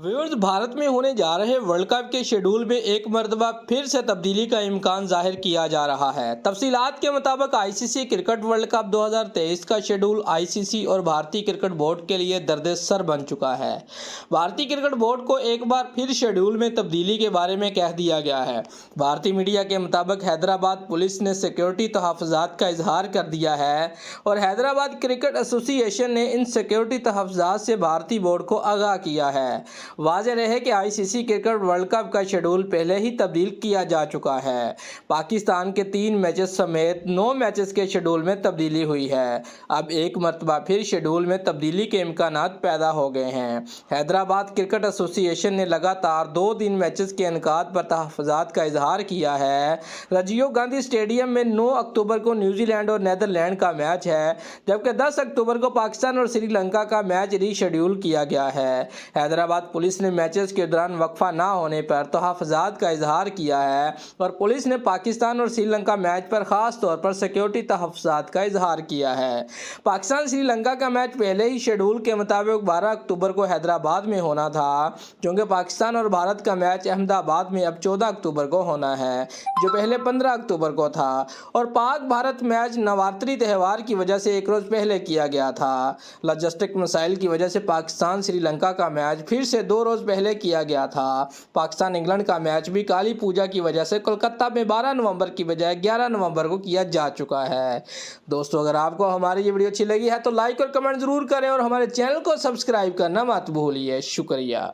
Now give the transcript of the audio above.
Viewers, Bharat में होने जा रहे वर्ल्ड कप के शेड्यूल में एक मरतबा फिर से तब्दीली का इम्कान जाहिर किया जा रहा है। तफसीलात के मुताबिक आईसीसी क्रिकेट वर्ल्ड कप 2023 का शेड्यूल आईसीसी और भारतीय क्रिकेट बोर्ड के लिए दर्द सर बन चुका है। भारतीय क्रिकेट बोर्ड को एक बार फिर शेड्यूल में तब्दीली के बारे में कह दिया गया है। भारतीय मीडिया के मुताबिक हैदराबाद पुलिस ने सिक्योरिटी तहफ़्फ़ुज़ात का इजहार कर दिया है और हैदराबाद क्रिकेट एसोसिएशन ने इन सिक्योरिटी तहफ़्फ़ुज़ात से भारतीय बोर्ड को आगाह किया है। वाज़ेह रहे कि आईसीसी क्रिकेट वर्ल्ड कप का शेड्यूल पहले ही तब्दील किया जा चुका है। पाकिस्तान के 3 मैचेस समेत 9 मैचेस के शेड्यूल में तब्दीली हुई है। अब एक मरतबा फिर शेड्यूल में तब्दीली के इम्कानात पैदा हो गए हैं। हैदराबाद क्रिकेट एसोसिएशन ने लगातार 2 दिन मैचेस के इनकाद पर तहफ़्फ़ुज़ात का इजहार किया है। राजीव गांधी स्टेडियम में 9 अक्टूबर को न्यूजीलैंड और नीदरलैंड का मैच है, जबकि 10 अक्टूबर को पाकिस्तान और श्रीलंका का मैच रीशेड्यूल किया गया है। हैदराबाद पुलिस ने मैचेस के दौरान वक्फा ना होने पर तहफ़्फ़ुज़ात का इजहार किया है और पुलिस ने पाकिस्तान और श्रीलंका मैच पर ख़ास तौर पर सिक्योरिटी तहफ़्फ़ुज़ात का इजहार किया है। पाकिस्तान श्रीलंका का मैच पहले ही शेड्यूल के मुताबिक 12 अक्टूबर को हैदराबाद में होना था, क्योंकि पाकिस्तान और भारत का मैच अहमदाबाद में अब 14 अक्टूबर को होना है, जो पहले 15 अक्टूबर को था। और पाक भारत मैच नवरात्रि त्यौहार की वजह से एक रोज़ पहले किया गया था। लॉजिस्टिक मसाइल की वजह से पाकिस्तान श्रीलंका का मैच फिर से 2 रोज़ पहले किया गया था। पाकिस्तान इंग्लैंड का मैच भी काली पूजा की वजह से कोलकाता में 12 नवंबर की बजाय 11 नवंबर को किया जा चुका है। दोस्तों, अगर आपको हमारी ये वीडियो अच्छी लगी है तो लाइक और कमेंट ज़रूर करें और हमारे चैनल को सब्सक्राइब करना मत भूलिए। शुक्रिया।